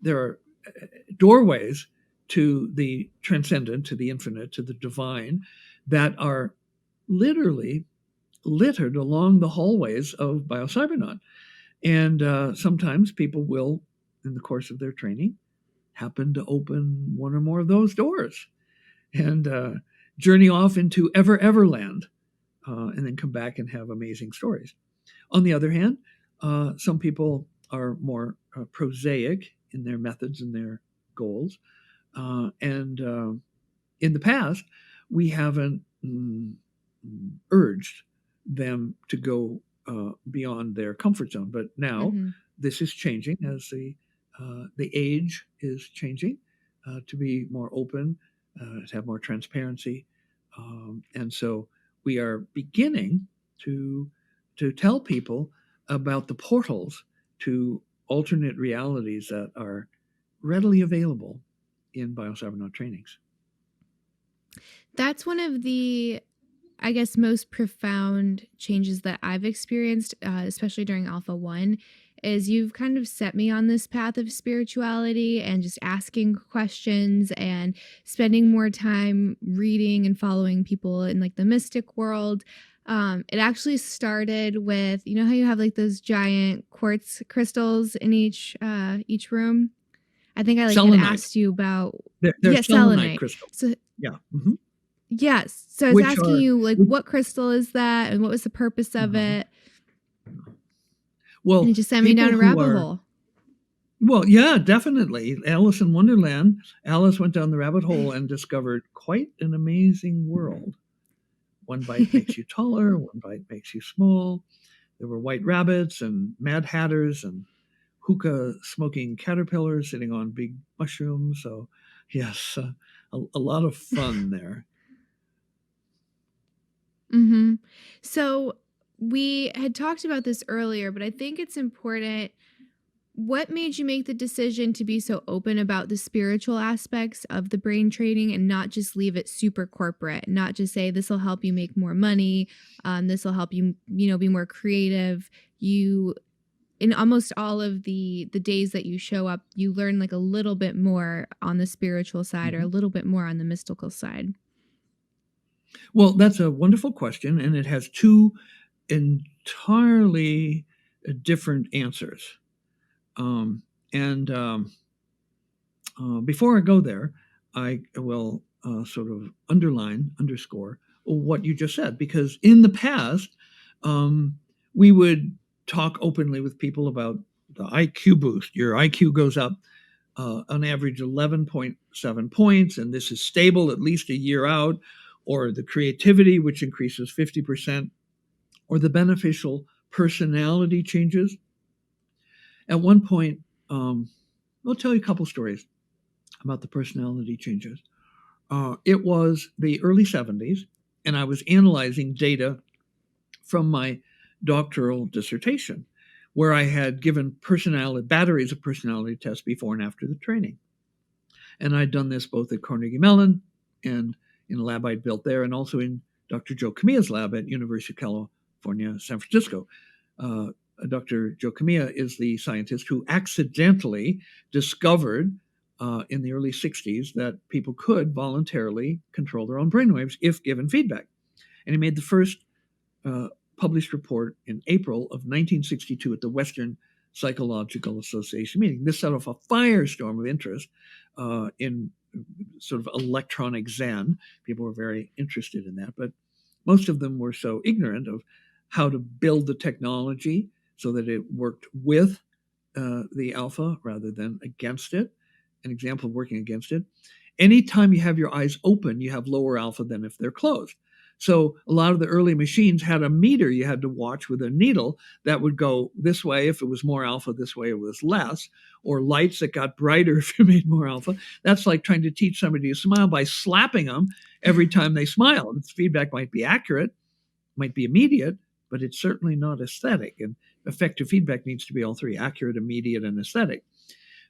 there are doorways to the transcendent, to the infinite, to the divine that are literally littered along the hallways of BioCybernaut. And sometimes people will, in the course of their training, happen to open one or more of those doors and journey off into Everland, and then come back and have amazing stories. On the other hand, some people are more prosaic in their methods and their goals. And in the past, we haven't urged them to go beyond their comfort zone. But now this is changing as the age is changing, to be more open, to have more transparency. And so we are beginning to tell people about the portals to alternate realities that are readily available in BioCybernaut trainings. That's one of the, I guess, most profound changes that I've experienced, especially during Alpha 1, is you've kind of set me on this path of spirituality and just asking questions and spending more time reading and following people in like the mystic world. It actually started with, you know how you have like those giant quartz crystals in each room? I think I like had asked you about they're selenite crystals. So, yeah. Yes. So I was asking you, like, what crystal is that and what was the purpose of it? Well, and it just sent me down a rabbit hole. Well, yeah, definitely. Alice in Wonderland, Alice went down the rabbit hole and discovered quite an amazing world. One bite makes you taller, one bite makes you small. There were white rabbits and mad hatters and hookah smoking caterpillars sitting on big mushrooms. So, yes, a lot of fun there. So we had talked about this earlier, but I think it's important. What made you make the decision to be so open about the spiritual aspects of the brain training and not just leave it super corporate, not just say this will help you make more money, this will help you, be more creative. You, in almost all of the days that you show up, you learn like a little bit more on the spiritual side or a little bit more on the mystical side. Well, that's a wonderful question, and it has two entirely different answers. Before I go there, I will sort of underscore what you just said, because in the past, we would talk openly with people about the IQ boost. Your IQ goes up on average 11.7 points, and this is stable at least a year out, or the creativity, which increases 50%, or the beneficial personality changes. At one point, I'll tell you a couple stories about the personality changes. It was the early 70s, and I was analyzing data from my doctoral dissertation, where I had given batteries of personality tests before and after the training. And I'd done this both at Carnegie Mellon and in a lab I'd built there, and also in Dr. Joe Kamiya's lab at University of California, San Francisco. Dr. Joe Kamiya is the scientist who accidentally discovered in the early 60s that people could voluntarily control their own brainwaves if given feedback. And he made the first published report in April of 1962 at the Western Psychological Association meeting. This set off a firestorm of interest in sort of electronic Zen. People were very interested in that, but most of them were so ignorant of how to build the technology so that it worked with the alpha rather than against it. An example of working against it: anytime you have your eyes open, you have lower alpha than if they're closed. So a lot of the early machines had a meter you had to watch with a needle that would go this way if it was more alpha, this way it was less, or lights that got brighter if you made more alpha. That's like trying to teach somebody to smile by slapping them every time they smile. The feedback might be accurate, might be immediate, but it's certainly not aesthetic. And effective feedback needs to be all three: accurate, immediate, and aesthetic.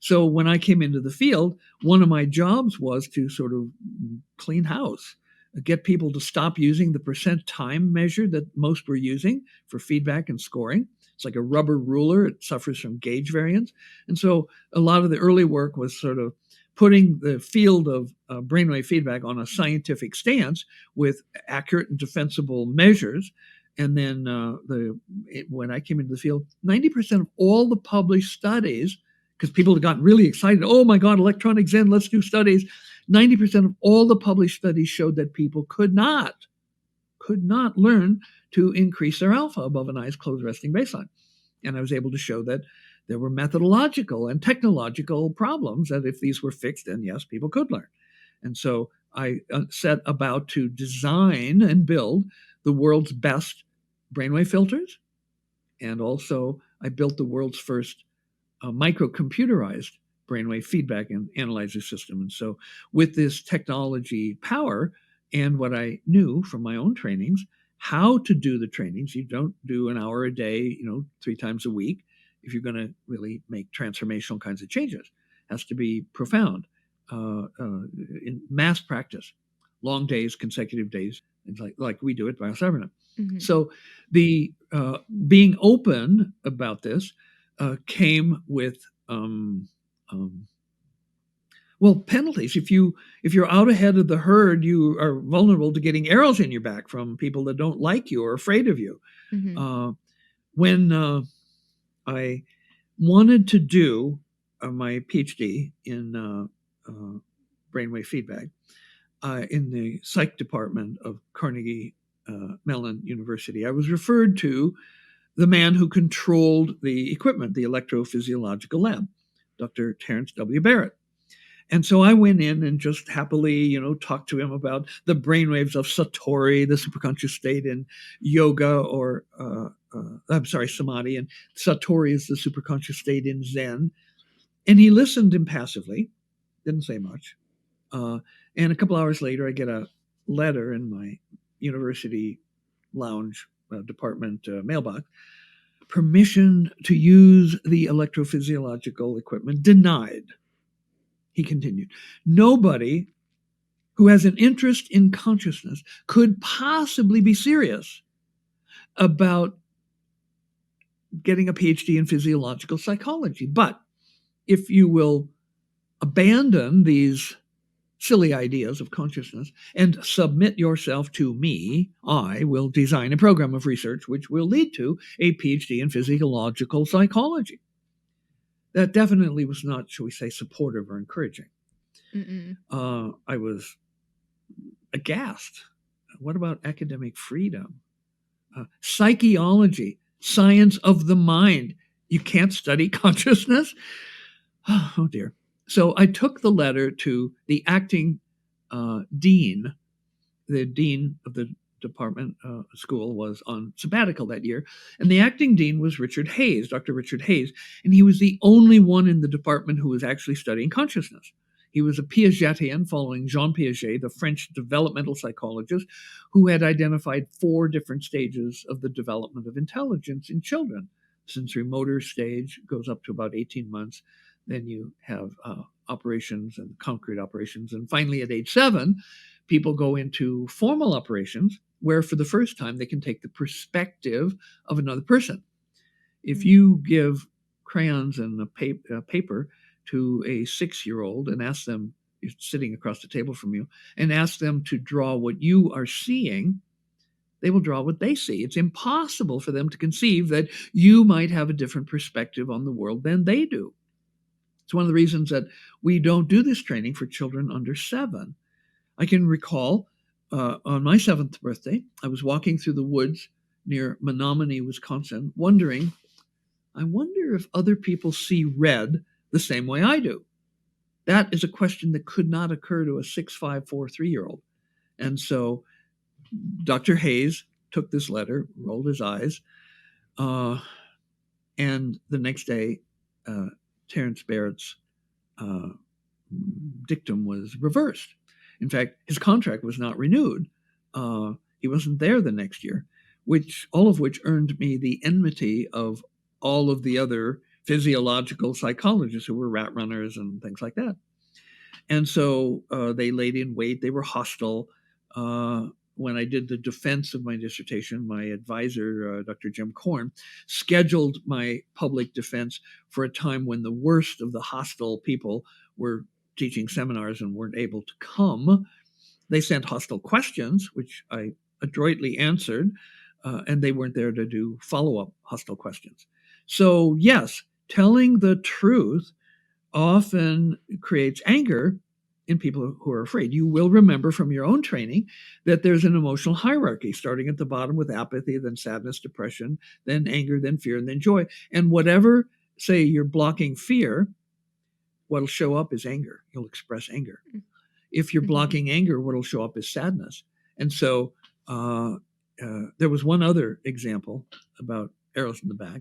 So when I came into the field, one of my jobs was to sort of clean house, get people to stop using the percent time measure that most were using for feedback and scoring, It's like a rubber ruler. It suffers from gauge variance. And so a lot of the early work was sort of putting the field of brainwave feedback on a scientific stance with accurate and defensible measures. And then when I came into the field, 90% of all the published studies, because people had gotten really excited, oh my God, electronic Zen, let's do studies. 90% of all the published studies showed that people could not learn to increase their alpha above an eyes closed resting baseline. And I was able to show that there were methodological and technological problems that if these were fixed, then yes, people could learn. And so I set about to design and build the world's best brainwave filters. And also I built the world's first microcomputerized brainwave feedback and analyzer system. And so with this technology power and what I knew from my own trainings, how to do the trainings, you don't do an hour a day, 3 times a week. If you're going to really make transformational kinds of changes, it has to be profound in mass practice, long days, consecutive days, like we do at BioCybernaut. Mm-hmm. So the being open about this came with penalties. If you're out ahead of the herd, you are vulnerable to getting arrows in your back from people that don't like you or are afraid of you. Mm-hmm. When I wanted to do my PhD in brainwave feedback in the psych department of Carnegie Mellon University, I was referred to the man who controlled the equipment, the electrophysiological lab, Dr. Terence W. Barrett. And so I went in and just happily, talked to him about the brainwaves of Satori, the superconscious state in yoga, or samadhi, and Satori is the superconscious state in Zen. And he listened impassively, didn't say much. And a couple hours later, I get a letter in my university lounge department mailbox. Permission to use the electrophysiological equipment denied. He continued, nobody who has an interest in consciousness could possibly be serious about getting a PhD in physiological psychology. But if you will abandon these silly ideas of consciousness and submit yourself to me, I will design a program of research which will lead to a PhD in physiological psychology. That definitely was not, shall we say, supportive or encouraging. I was aghast. What about academic freedom? Psychology, science of the mind. You can't study consciousness? Oh dear. So I took the letter to the acting dean. The dean of the department school was on sabbatical that year. And the acting dean was Richard Hayes, Dr. Richard Hayes. And he was the only one in the department who was actually studying consciousness. He was a Piagetian following Jean Piaget, the French developmental psychologist, who had identified 4 different stages of the development of intelligence in children. Sensory motor stage goes up to about 18 months. Then you have operations and concrete operations. And finally, at age 7, people go into formal operations where for the first time they can take the perspective of another person. If you give crayons and a paper to a 6-year-old and ask them, sitting across the table from you, and ask them to draw what you are seeing, they will draw what they see. It's impossible for them to conceive that you might have a different perspective on the world than they do. It's one of the reasons that we don't do this training for children under 7. I can recall on my 7th birthday, I was walking through the woods near Menominee, Wisconsin, wondering, I wonder if other people see red the same way I do. That is a question that could not occur to a 6, 5, 4, 3-year-old. And so Dr. Hayes took this letter, rolled his eyes, and the next day, Terence Barrett's dictum was reversed. In fact, his contract was not renewed. He wasn't there the next year, all of which earned me the enmity of all of the other physiological psychologists who were rat runners and things like that. And so they laid in wait. They were hostile. when I did the defense of my dissertation, my advisor, Dr. Jim Korn, scheduled my public defense for a time when the worst of the hostile people were teaching seminars and weren't able to come. They sent hostile questions, which I adroitly answered, and they weren't there to do follow-up hostile questions. So yes, telling the truth often creates anger in people who are afraid. You will remember from your own training that there's an emotional hierarchy, starting at the bottom with apathy, then sadness, depression, then anger, then fear, and then joy. And whatever, say you're blocking fear, what'll show up is anger. You'll express anger. If you're blocking anger, what'll show up is sadness. And so there was one other example about arrows in the back.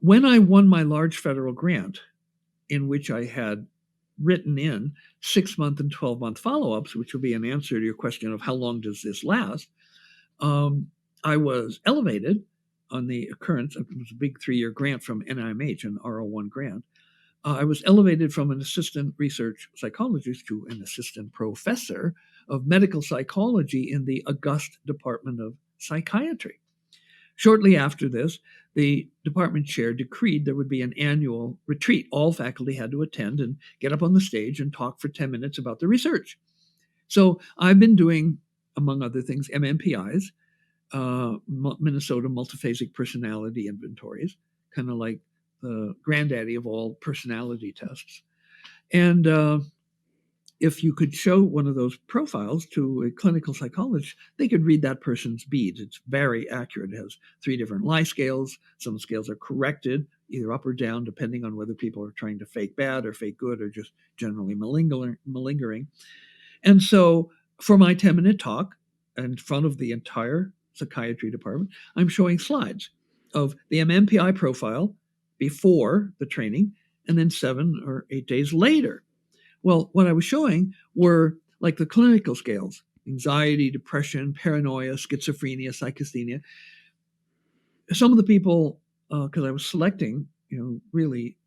When I won my large federal grant, in which I had written in 6-month and 12-month follow-ups, which would be an answer to your question of how long does this last, I was elevated on the occurrence. It was a big 3-year grant from NIMH, an R01 grant. I was elevated from an assistant research psychologist to an assistant professor of medical psychology in the august Department of Psychiatry. Shortly after this, the department chair decreed there would be an annual retreat. All faculty had to attend and get up on the stage and talk for 10 minutes about the research. So I've been doing, among other things, MMPIs, Minnesota Multiphasic Personality Inventories, kind of like the granddaddy of all personality tests. And if you could show one of those profiles to a clinical psychologist, they could read that person's beads. It's very accurate. It has 3 different lie scales. Some scales are corrected, either up or down, depending on whether people are trying to fake bad or fake good or just generally malingering. And so for my 10-minute talk in front of the entire psychiatry department, I'm showing slides of the MMPI profile before the training and then 7 or 8 days later. Well, what I was showing were like the clinical scales: anxiety, depression, paranoia, schizophrenia, psychasthenia. Some of the people, because I was selecting, really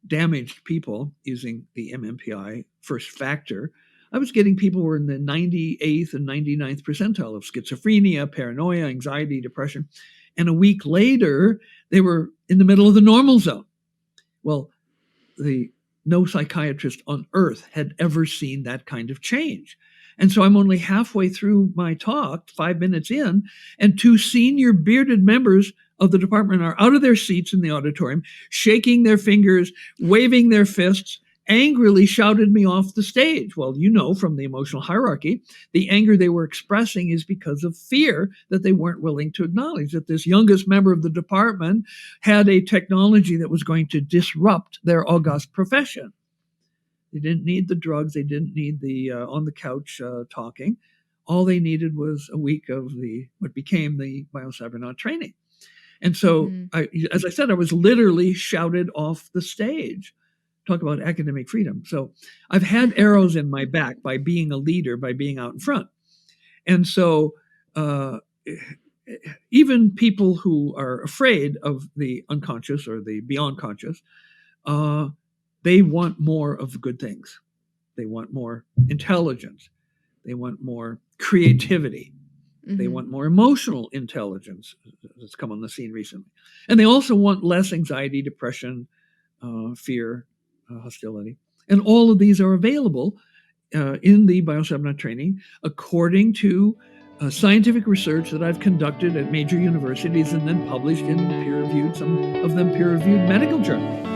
damaged people using the MMPI first factor, I was getting people who were in the 98th and 99th percentile of schizophrenia, paranoia, anxiety, depression. And a week later, they were in the middle of the normal zone. Well, no psychiatrist on earth had ever seen that kind of change. And so I'm only halfway through my talk, 5 minutes in, and 2 senior bearded members of the department are out of their seats in the auditorium, shaking their fingers, waving their fists, angrily shouted me off the stage. Well, from the emotional hierarchy, the anger they were expressing is because of fear that they weren't willing to acknowledge that this youngest member of the department had a technology that was going to disrupt their august profession. They didn't need the drugs. They didn't need the on the couch talking. All they needed was a week of what became the BioCybernaut training. And so, as I said, I was literally shouted off the stage. Talk about academic freedom. So I've had arrows in my back by being a leader, by being out in front. And so even people who are afraid of the unconscious or the beyond conscious, they want more of the good things. They want more intelligence. They want more creativity. They want more emotional intelligence that's come on the scene recently. And they also want less anxiety, depression, fear, hostility. And all of these are available in the BioCybernaut training according to scientific research that I've conducted at major universities and then published in some of them peer-reviewed medical journals.